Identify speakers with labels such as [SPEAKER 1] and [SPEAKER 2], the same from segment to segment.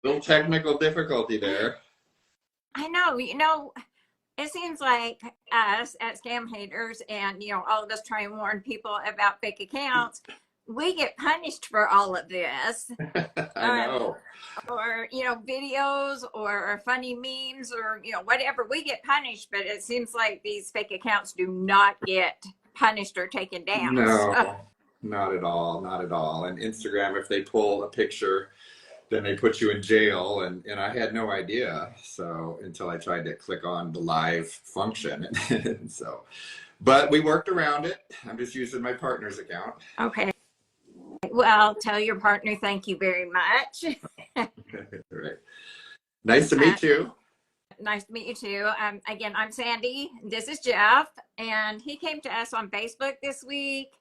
[SPEAKER 1] Little technical difficulty there.
[SPEAKER 2] I know, it seems like us at Scam Haters and, all of us try and warn people about fake accounts, we get punished for all of this.
[SPEAKER 1] I
[SPEAKER 2] Um,
[SPEAKER 1] know.
[SPEAKER 2] or, videos or funny memes or, whatever. We get punished, but it seems like these fake accounts do not get punished or taken down.
[SPEAKER 1] No,
[SPEAKER 2] So,
[SPEAKER 1] not at all, not at all. And Instagram, if they pull a picture, then they put you in jail, and I had no idea. So until I tried to click on the live function, and so, but we worked around it. I'm just using my partner's account.
[SPEAKER 2] okay. Well, tell your partner thank you very much.
[SPEAKER 1] Right. Nice to
[SPEAKER 2] uh,
[SPEAKER 1] meet you.
[SPEAKER 2] Nice to meet you too. Again, I'm Sandy. This is Jeff, and he came to us on Facebook this week,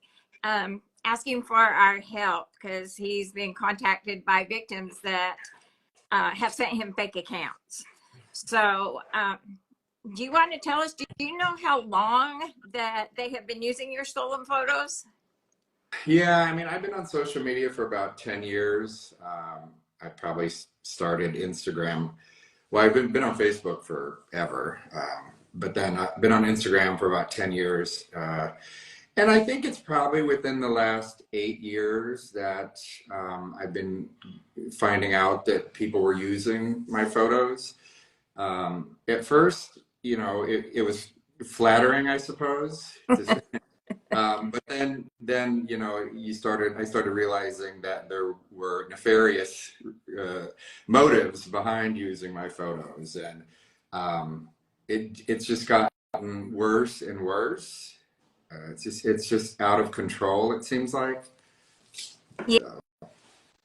[SPEAKER 2] asking for our help because he's been contacted by victims that have sent him fake accounts. So, do you want to tell us? Do you know how long that they have been using your stolen photos?
[SPEAKER 1] Yeah, I mean, I've been on social media for about 10 years. I probably started Instagram. Well, I've been on Facebook forever, but then I've been on Instagram for about 10 years. And I think it's probably within the last 8 years that I've been finding out that people were using my photos. At first, it was flattering, I suppose. But then I started realizing that there were nefarious motives behind using my photos, and it's just gotten worse and worse. It's just out of control, it seems like.
[SPEAKER 2] Yeah,
[SPEAKER 1] So,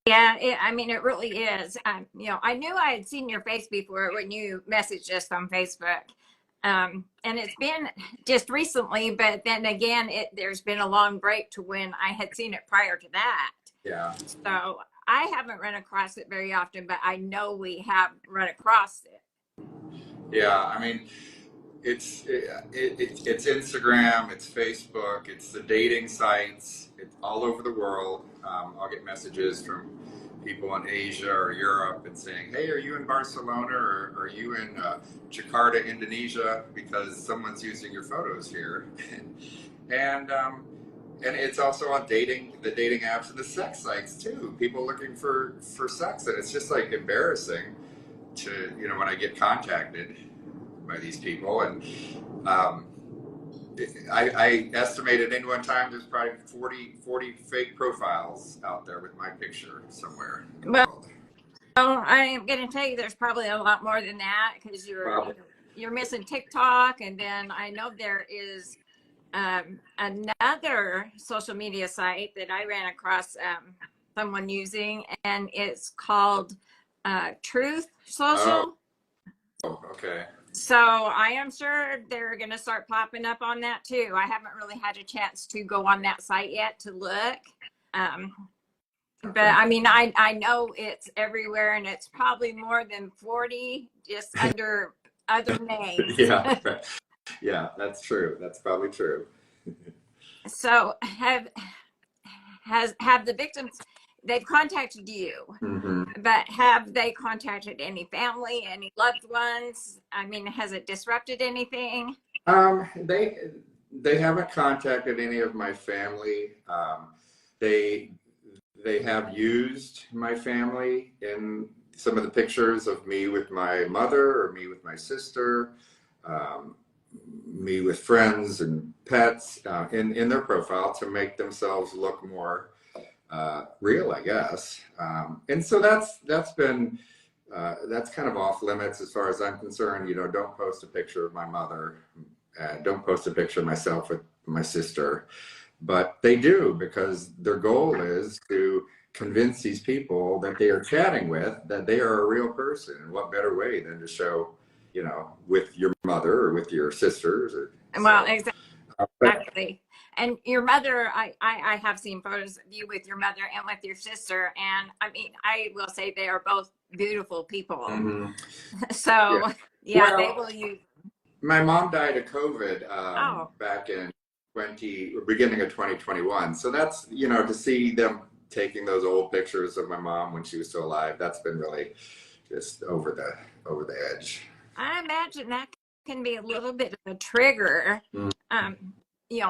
[SPEAKER 2] yeah. I mean, it really is. I knew I had seen your face before when you messaged us on Facebook. And it's been just recently, but then again, there's been a long break to when I had seen it prior to that.
[SPEAKER 1] yeah,
[SPEAKER 2] So I haven't run across it very often, but I know we have run across it.
[SPEAKER 1] yeah. I mean, it's Instagram, it's Facebook, it's the dating sites. It's all over the world. I'll get messages from people in Asia or Europe and saying, "Hey, are you in Barcelona or are you in Jakarta, Indonesia? Because someone's using your photos here." and and it's also on the dating apps and the sex sites too. People looking for sex, and it's just like embarrassing to when I get contacted by these people. And um, I estimated in one time there's probably 40 fake profiles out there with my picture somewhere in the
[SPEAKER 2] Well,
[SPEAKER 1] world.
[SPEAKER 2] I am going to tell you, there's probably a lot more than that because
[SPEAKER 1] Probably.
[SPEAKER 2] you're missing TikTok, and then I know there is another social media site that I ran across someone using, and it's called Truth
[SPEAKER 1] Oh,
[SPEAKER 2] Social.
[SPEAKER 1] okay.
[SPEAKER 2] So I am sure they're going to start popping up on that too. I haven't really had a chance to go on that site yet to look. Um, but
[SPEAKER 1] Okay.
[SPEAKER 2] I mean, I know it's everywhere, and it's probably more than 40 just under other names.
[SPEAKER 1] Yeah, right. Yeah, that's true. That's probably true.
[SPEAKER 2] So have the victims, they've contacted you,
[SPEAKER 1] Hmm.
[SPEAKER 2] but have they contacted any family, any loved ones? I mean, has it disrupted anything?
[SPEAKER 1] They haven't contacted any of my family. They they have used my family in some of the pictures of me with my mother or me with my sister, um, me with friends and pets in their profile to make themselves look more real, I guess. And so that's been that's kind of off limits as far as I'm concerned. Don't post a picture of my mother. Don't post a picture of myself with my sister. But they do because their goal is to convince these people that they are chatting with that they are a real person. And what better way than to show, with your mother or with your sisters or
[SPEAKER 2] Well,
[SPEAKER 1] so. But
[SPEAKER 2] exactly. And your mother, I have seen photos of you with your mother and with your sister. And I mean, I will say they are both beautiful people.
[SPEAKER 1] mhm, yeah.
[SPEAKER 2] So, yeah, they
[SPEAKER 1] Well,
[SPEAKER 2] will use.
[SPEAKER 1] my mom died of COVID
[SPEAKER 2] Oh,
[SPEAKER 1] back in beginning of 2021. So that's to see them taking those old pictures of my mom when she was still alive. That's been really just over the edge.
[SPEAKER 2] I imagine that can be a little bit of a trigger,
[SPEAKER 1] Mm.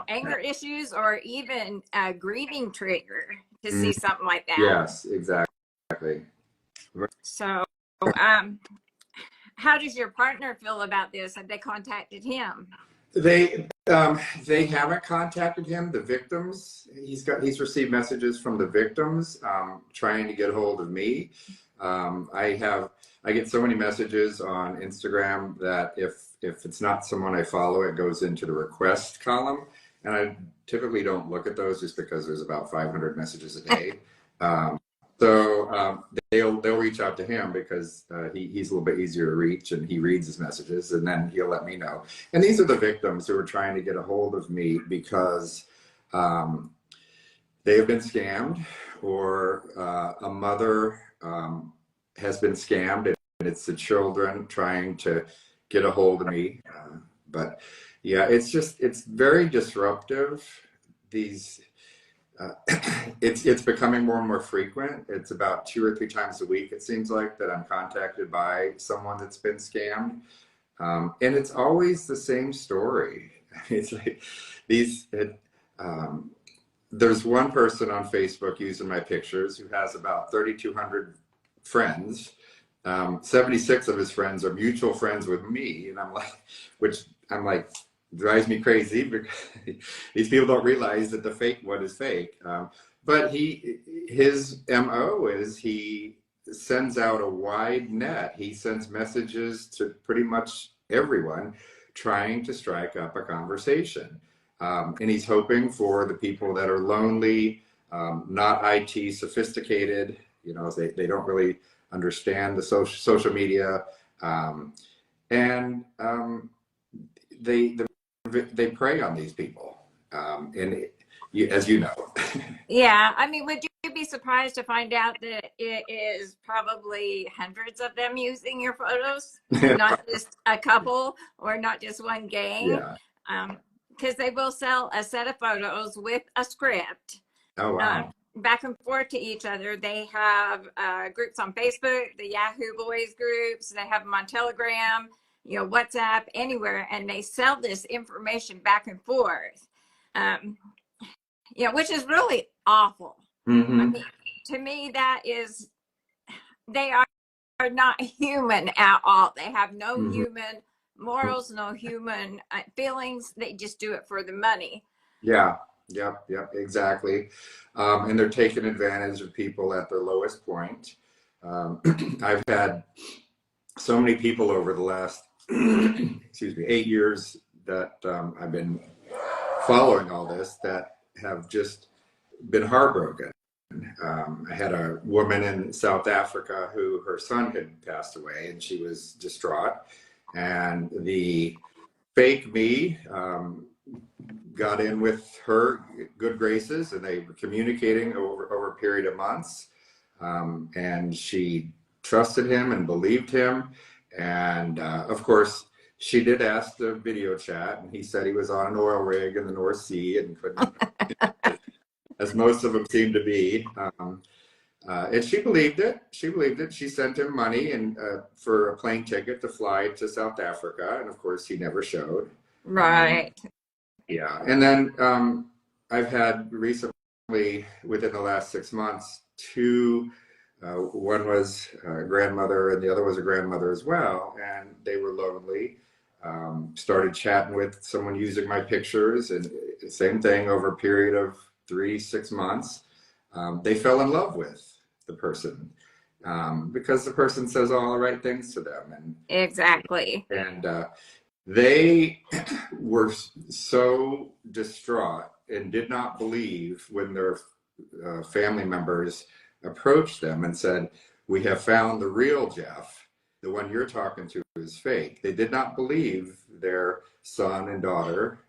[SPEAKER 2] anger issues or even a grieving trigger to see something like that.
[SPEAKER 1] Yes, exactly.
[SPEAKER 2] So, how does your partner feel about this? Have they contacted him?
[SPEAKER 1] They haven't contacted him. The victims, he's received messages from the victims trying to get a hold of me. I get so many messages on Instagram that if it's not someone I follow, it goes into the request column, and I typically don't look at those just because there's about 500 messages a day. So they'll reach out to him because he's a little bit easier to reach, and he reads his messages, and then he'll let me know. And these are the victims who are trying to get a hold of me because they have been scammed, or a mother has been scammed, and it's the children trying to get a hold of me. But yeah, it's very disruptive. These it's becoming more and more frequent. It's about 2 or 3 times a week, it seems like, that I'm contacted by someone that's been scammed. And it's always the same story. It's like there's one person on Facebook using my pictures who has about 3,200 friends. 76 of his friends are mutual friends with me. And which I'm like, drives me crazy because these people don't realize that the fake one is fake. But his MO is he sends out a wide net. He sends messages to pretty much everyone trying to strike up a conversation. And he's hoping for the people that are lonely, not IT sophisticated, they don't really understand the social media. They prey on these people, as you know.
[SPEAKER 2] Yeah, I mean, would you be surprised to find out that it is probably hundreds of them using your photos, not just a couple or not just one gang?
[SPEAKER 1] Yeah.
[SPEAKER 2] Because they will sell a set of photos with a script.
[SPEAKER 1] Oh, wow.
[SPEAKER 2] Back and forth to each other. They have groups on Facebook, the Yahoo Boys groups. They have them on Telegram, WhatsApp, anywhere, and they sell this information back and forth. Which is really awful.
[SPEAKER 1] Mm-hmm.
[SPEAKER 2] I mean, to me, they are not human at all. They have no human morals, no human feelings. They just do it for the money.
[SPEAKER 1] Yeah. Yep, exactly. And they're taking advantage of people at their lowest point. I've had so many people over the last, 8 years that I've been following all this that have just been heartbroken. I had a woman in South Africa who her son had passed away, and she was distraught. And the fake me got in with her good graces, and they were communicating over a period of months. And she trusted him and believed him. And of course, she did ask the video chat, and he said he was on an oil rig in the North Sea and couldn't, as most of them seem to be. And she believed it. She sent him money and for a plane ticket to fly to South Africa. And of course, he never showed.
[SPEAKER 2] Right.
[SPEAKER 1] Yeah. And then I've had recently, within the last 6 months, 2, one was a grandmother and the other was a grandmother as well. And they were lonely. Started chatting with someone using my pictures, and same thing over a period of 3-6 months. They fell in love with the person because the person says all the right things to them. And
[SPEAKER 2] exactly.
[SPEAKER 1] And they were so distraught and did not believe when their family members approached them and said, "We have found the real Jeff. The one you're talking to is fake." They did not believe their son and daughter.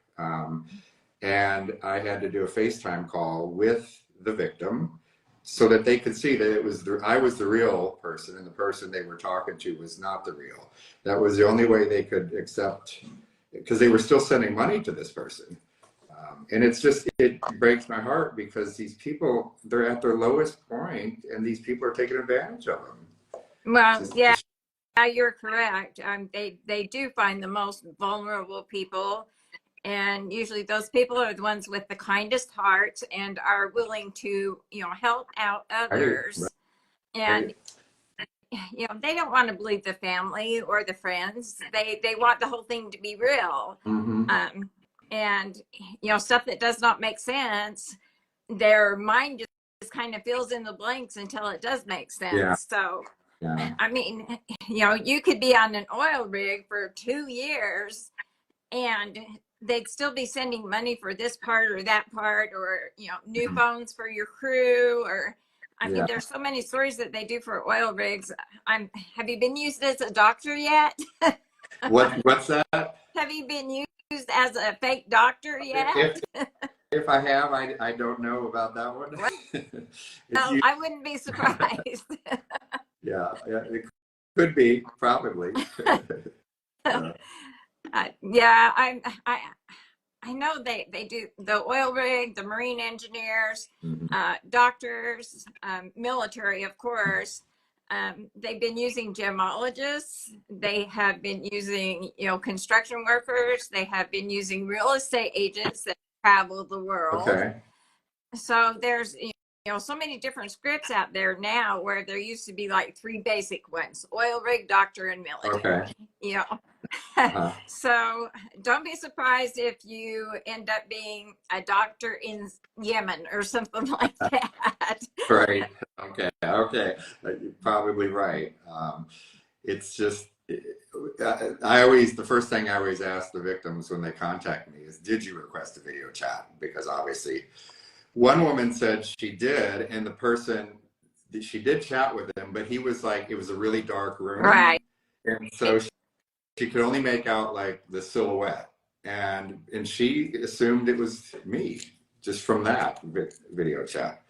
[SPEAKER 1] And I had to do a FaceTime call with the victim so that they could see that I was the real person, and the person they were talking to was not the real. That was the only way they could accept, because they were still sending money to this person. And it's just, it breaks my heart because these people, they're at their lowest point and these people are taking advantage of them.
[SPEAKER 2] Well,
[SPEAKER 1] Just,
[SPEAKER 2] yeah, you're correct. They do find the most vulnerable people, and usually those people are the ones with the kindest hearts and are willing to, help out
[SPEAKER 1] right,
[SPEAKER 2] others. And
[SPEAKER 1] right.
[SPEAKER 2] they don't want to believe the family or the friends. They want the whole thing to be real.
[SPEAKER 1] Mm-hmm.
[SPEAKER 2] And stuff that does not make sense, their mind just kind of fills in the blanks until it does make
[SPEAKER 1] Yeah,
[SPEAKER 2] sense. So
[SPEAKER 1] yeah,
[SPEAKER 2] I mean, you could be on an oil rig for 2 years and they'd still be sending money for this part or that part, or, new phones for your crew, or, I mean,
[SPEAKER 1] yeah.
[SPEAKER 2] there's so many stories that they do for oil rigs. Have you been used as a doctor yet?
[SPEAKER 1] What's that?
[SPEAKER 2] Have you been used as a fake doctor yet?
[SPEAKER 1] If if I have, I don't know about that one. It's
[SPEAKER 2] Well,
[SPEAKER 1] you.
[SPEAKER 2] I wouldn't be surprised.
[SPEAKER 1] Yeah, yeah, it could be probably. Yeah.
[SPEAKER 2] Yeah, I know they do the oil rig, the marine engineers,
[SPEAKER 1] Mhm.
[SPEAKER 2] doctors, military, of course. They've been using gemologists. They have been using, construction workers. They have been using real estate agents that travel the world.
[SPEAKER 1] Okay.
[SPEAKER 2] So there's, so many different scripts out there now where there used to be like three basic ones: oil rig, doctor, and military.
[SPEAKER 1] Okay.
[SPEAKER 2] You know,
[SPEAKER 1] Uh-huh.
[SPEAKER 2] so don't be surprised if you end up being a doctor in Yemen or something like that.
[SPEAKER 1] Right. Okay. Okay. You're probably right. It's just, I always, the first thing I always ask the victims when they contact me is, did you request a video chat? Because obviously, one woman said she did, and the person, she did chat with him, but he was like, it was a really dark room.
[SPEAKER 2] Right.
[SPEAKER 1] And so she could only make out like the silhouette. And she assumed it was me just from that video chat.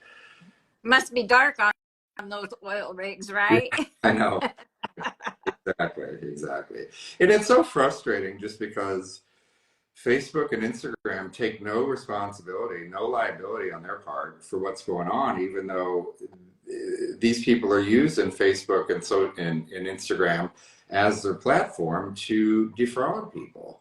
[SPEAKER 2] Must be dark on those oil rigs,
[SPEAKER 1] Yeah,
[SPEAKER 2] right?
[SPEAKER 1] I know. Exactly, exactly. And it's so frustrating just because Facebook and Instagram take no responsibility, no liability on their part for what's going on, even though these people are using Facebook and Instagram as their platform to defraud people.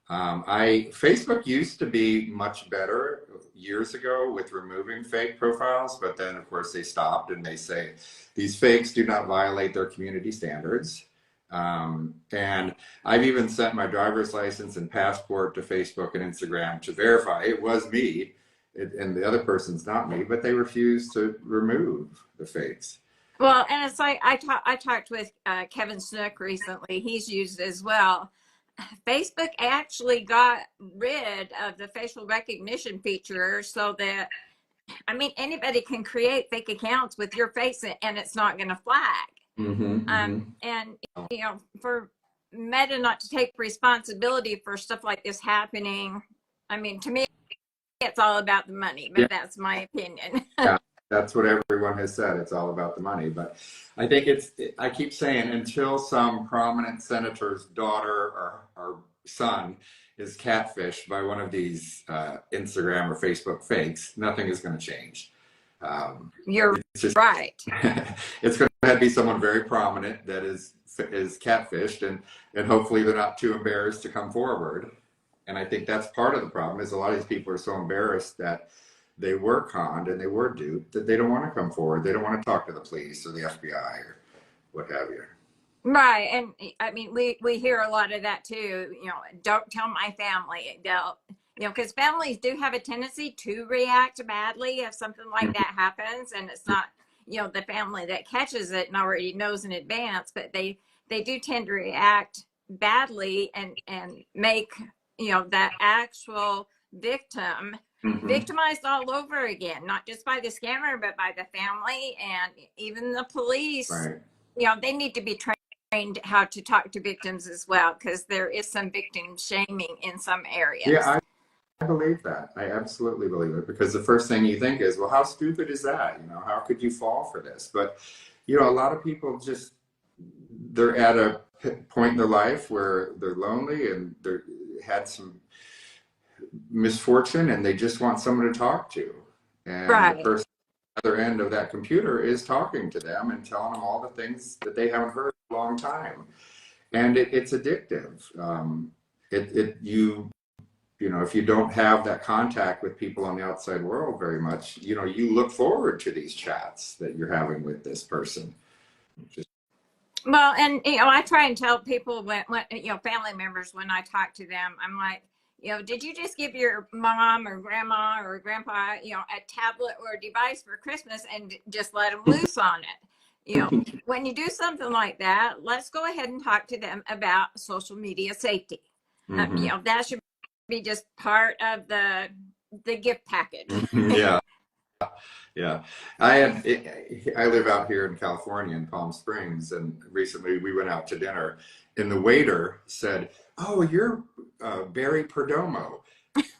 [SPEAKER 1] Facebook used to be much better years ago with removing fake profiles, but then of course they stopped and they say these fakes do not violate their community standards. And I've even sent my driver's license and passport to Facebook and Instagram to verify it was me, and the other person's not me, but they refuse to remove the fakes.
[SPEAKER 2] Well, and it's like I talked with Kevin Snook recently. He's used as well. Facebook actually got rid of the facial recognition feature so that, I mean, anybody can create fake accounts with your face and it's not going to flag.
[SPEAKER 1] Mm-hmm, mm-hmm.
[SPEAKER 2] And, for Meta not to take responsibility for stuff like this happening, I mean, to me, it's all about the money, but
[SPEAKER 1] Yeah.
[SPEAKER 2] that's my opinion.
[SPEAKER 1] Yeah, that's what everyone has said. It's all about the money. But I think I keep saying until some prominent senator's daughter or son is catfished by one of these Instagram or Facebook fakes, nothing is going to change.
[SPEAKER 2] You're
[SPEAKER 1] It's just,
[SPEAKER 2] right.
[SPEAKER 1] it's going to have to be someone very prominent that is catfished, and hopefully they're not too embarrassed to come forward. And I think that's part of the problem is a lot of these people are so embarrassed that they were conned and they were duped that they don't want to come forward. They don't want to talk to the police or the FBI or what have you.
[SPEAKER 2] Right. And I mean, we hear a lot of that too. Don't tell my family. They'll, because families do have a tendency to react badly if something like that happens. And it's not, the family that catches it and already knows in advance, but they do tend to react badly and make, that actual victim
[SPEAKER 1] Mm-hmm.
[SPEAKER 2] victimized all over again, not just by the scammer, but by the family and even the police.
[SPEAKER 1] Right.
[SPEAKER 2] They need to be trained how to talk to victims as well, because there is some victim shaming in some areas.
[SPEAKER 1] Yeah, I believe that. I absolutely believe it because the first thing you think is, well, how stupid is that? How could you fall for this? But, a lot of people just, they're at a point in their life where they're lonely and they had some misfortune and they just want someone to talk to. And the
[SPEAKER 2] Right.
[SPEAKER 1] person at the other end of that computer is talking to them and telling them all the things that they haven't heard in a long time. And it's addictive. You know, if you don't have that contact with people on the outside world very much, you know, you look forward to these chats that you're having with this person. Just,
[SPEAKER 2] Well, and I try and tell people when family members, when I talk to them, I'm like, did you just give your mom or grandma or grandpa, a tablet or a device for Christmas and just let them loose on it? When you do something like that, let's go ahead and talk to them about social media safety.
[SPEAKER 1] mm-hmm.
[SPEAKER 2] That should be just part of the gift package.
[SPEAKER 1] Yeah. Yeah, I live out here in California in Palm Springs, and recently we went out to dinner, and the waiter said, "Oh, you're Barry Perdomo,"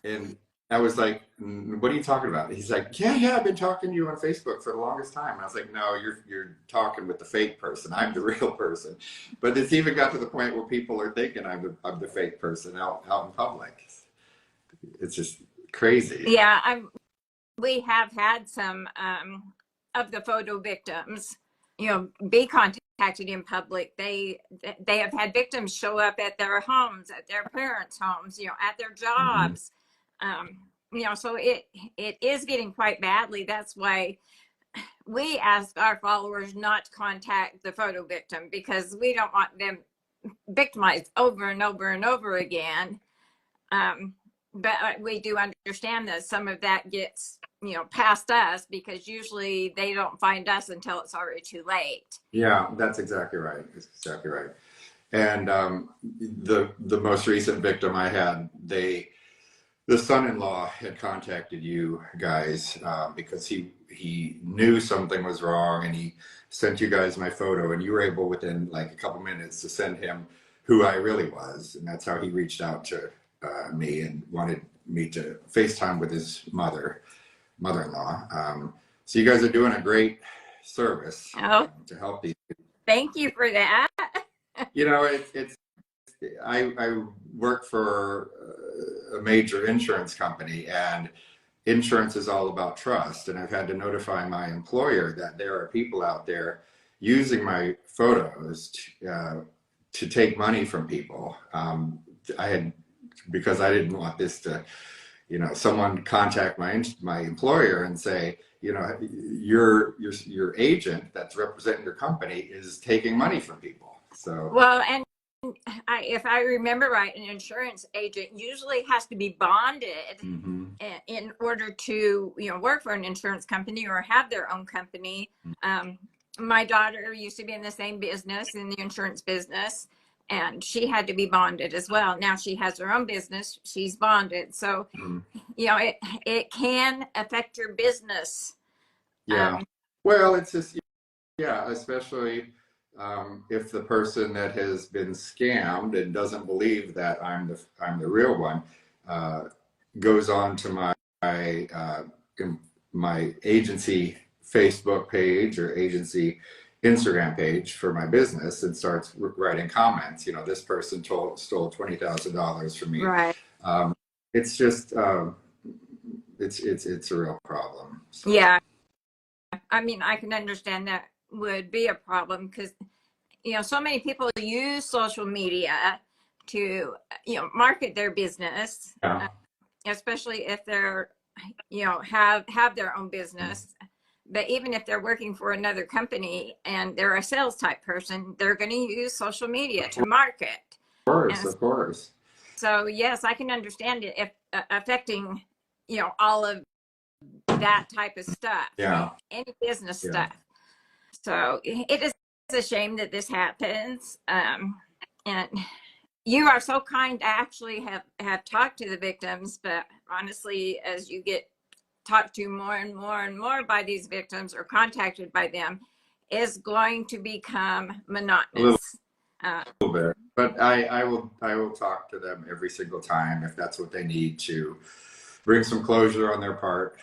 [SPEAKER 1] and I was like, "What are you talking about?" He's like, "Yeah, I've been talking to you on Facebook for the longest time." And I was like, "No, you're talking with the fake person. I'm the real person." But it's even got to the point where people are thinking I'm the fake person out in public. It's just crazy.
[SPEAKER 2] Yeah, we have had some of the photo victims, be contacted in public. They have had victims show up at their homes, at their parents' homes, at their
[SPEAKER 1] Mm-hmm.
[SPEAKER 2] jobs. So it is getting quite badly. That's why we ask our followers not to contact the photo victim, because we don't want them victimized over and over and over again. But we do understand that some of that gets past us, because usually they don't find us until it's already too late.
[SPEAKER 1] Yeah, that's exactly right. That's exactly right. And the most recent victim I had, the son-in-law had contacted you guys because he knew something was wrong, and he sent you guys my photo, and you were able within like a couple minutes to send him who I really was, and that's how he reached out to me and wanted me to FaceTime with his mother-in-law. So you guys are doing a great service to help these people.
[SPEAKER 2] Thank you for that.
[SPEAKER 1] You know, I work for a major insurance company, and insurance is all about trust. And I've had to notify my employer that there are people out there using my photos to take money from people. Because I didn't want this to, someone contact my employer and say, your agent that's representing your company is taking money from people. So
[SPEAKER 2] well, and if I remember right, an insurance agent usually has to be bonded
[SPEAKER 1] mm-hmm.
[SPEAKER 2] in order to work for an insurance company or have their own company. My daughter used to be in the same business, in the insurance business, and she had to be bonded as well. Now she has her own business, she's bonded. So
[SPEAKER 1] mm-hmm.
[SPEAKER 2] it can affect your business.
[SPEAKER 1] Yeah. Well, it's just, yeah, especially if the person that has been scammed and doesn't believe that I'm the real one goes on to my agency Facebook page or agency Instagram page for my business and starts writing comments. This person stole $20,000 from me.
[SPEAKER 2] Right.
[SPEAKER 1] It's just it's a real problem. So.
[SPEAKER 2] Yeah. I mean, I can understand that would be a problem, because so many people use social media to market their business,
[SPEAKER 1] Yeah.
[SPEAKER 2] especially if they're have their own business. But even if they're working for another company and they're a sales type person, they're going to use social media to market.
[SPEAKER 1] Of course.
[SPEAKER 2] So yes, I can understand it if affecting all of that type of stuff.
[SPEAKER 1] Yeah.
[SPEAKER 2] Any business stuff. So it is a shame that this happens. And you are so kind to actually have talked to the victims, but honestly, as you get talked to more and more and more by these victims or contacted by them, is going to become monotonous.
[SPEAKER 1] A little bit, but I will talk to them every single time if that's what they need to bring some closure on their part,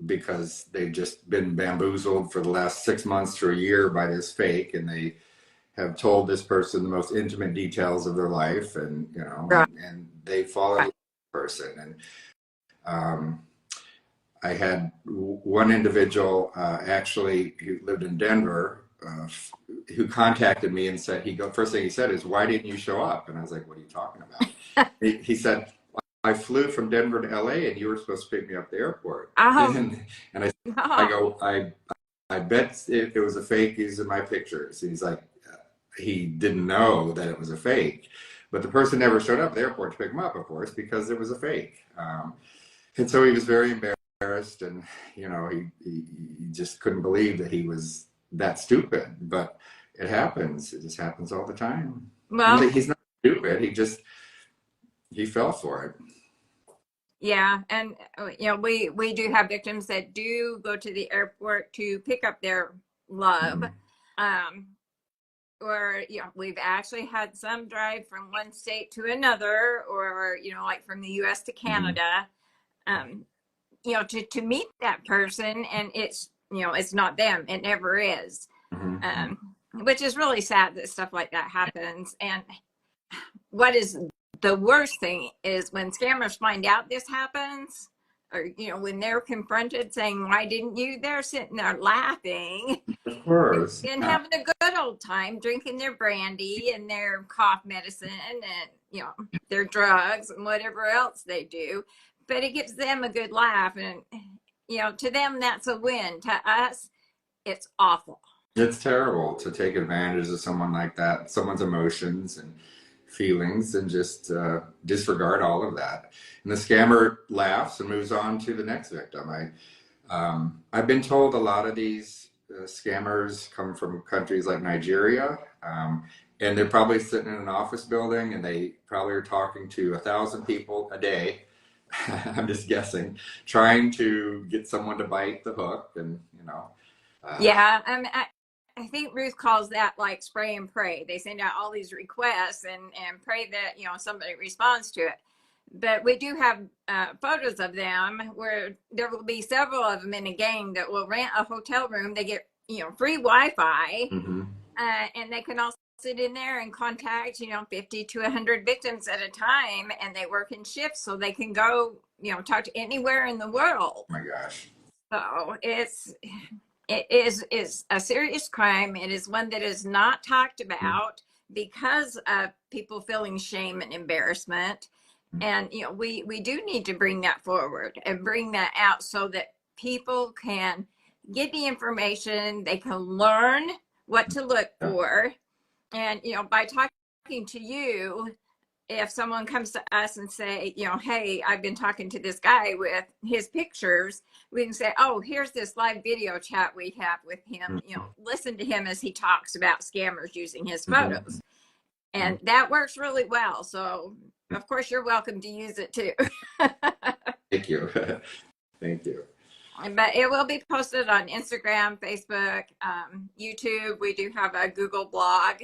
[SPEAKER 1] because they've just been bamboozled for the last 6 months to a year by this fake, and they have told this person the most intimate details of their life, and
[SPEAKER 2] Right.
[SPEAKER 1] and they follow. person. And I had one individual actually who lived in Denver who contacted me and said, first thing he said is, "Why didn't you show up?" And I was like, "What are you talking about?" He said, "I flew from Denver to LA and you were supposed to pick me up at the airport."
[SPEAKER 2] Oh,
[SPEAKER 1] And I
[SPEAKER 2] no.
[SPEAKER 1] go, I bet it was a fake using my pictures. And he's like, he didn't know that it was a fake. But the person never showed up at the airport to pick him up, of course, because it was a fake. And so he was very embarrassed, and he just couldn't believe that he was that stupid. But it happens. It just happens all the time.
[SPEAKER 2] Well,
[SPEAKER 1] He's not stupid. He fell for it.
[SPEAKER 2] yeah, and we do have victims that do go to the airport to pick up their love. Or we've actually had some drive from one state to another, or like from the US to Canada, to meet that person, and it's it's not them. It never is. Which is really sad that stuff like that happens. And what is the worst thing is when scammers find out this happens, or when they're confronted saying, "Why didn't you?" They're sitting there laughing,
[SPEAKER 1] of course,
[SPEAKER 2] and having a good old time drinking their brandy and their cough medicine and their drugs and whatever else they do. But it gives them a good laugh, and to them that's a win. To us, it's awful.
[SPEAKER 1] It's terrible to take advantage of someone like that, someone's emotions and feelings, and just disregard all of that. And the scammer laughs and moves on to the next victim. I've been told a lot of these scammers come from countries like Nigeria, and they're probably sitting in an office building, and they probably are talking to 1,000 people a day. I'm just guessing, trying to get someone to bite the hook, and
[SPEAKER 2] yeah, I think Ruth calls that like spray and pray. They send out all these requests and pray that somebody responds to it. But we do have photos of them where there will be several of them in a gang that will rent a hotel room. They get free Wi-Fi, and they can all sit in there and contact 50 to 100 victims at a time, and they work in shifts so they can go talk to anywhere in the world.
[SPEAKER 1] Oh my gosh!
[SPEAKER 2] So it is a serious crime. It is one that is not talked about because of people feeling shame and embarrassment. And we do need to bring that forward and bring that out so that people can get the information, they can learn what to look for. And by talking to you, if someone comes to us and say, "Hey, I've been talking to this guy with his pictures," we can say, "Oh, here's this live video chat we have with him. Listen to him as he talks about scammers using his photos." And that works really well. So, of course, you're welcome to use it too.
[SPEAKER 1] Thank you. Thank you.
[SPEAKER 2] But it will be posted on Instagram, Facebook, YouTube. We do have a Google blog.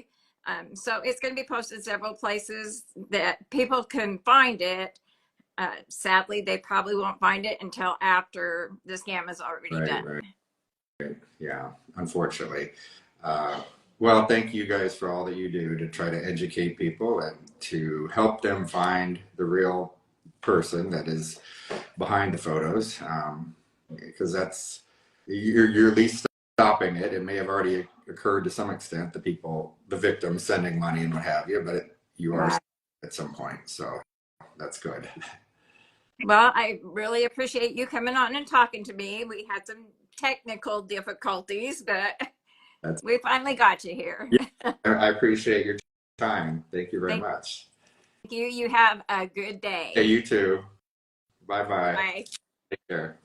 [SPEAKER 2] So it's going to be posted several places that people can find it. Sadly, they probably won't find it until after the scam is already done.
[SPEAKER 1] Right. Yeah, unfortunately. Well, thank you guys for all that you do to try to educate people and to help them find the real person that is behind the photos, because that's you're at least stopping it. It may have already occurred to some extent, the victims sending money and what have you, but you are at some point, so that's good.
[SPEAKER 2] Well, I really appreciate you coming on and talking to me. We had some technical difficulties, but we finally got you here.
[SPEAKER 1] Yeah, I appreciate your time. Thank you very much.
[SPEAKER 2] Thank you. You have a good day.
[SPEAKER 1] Hey, you too. Bye-bye.
[SPEAKER 2] Bye.
[SPEAKER 1] Take care.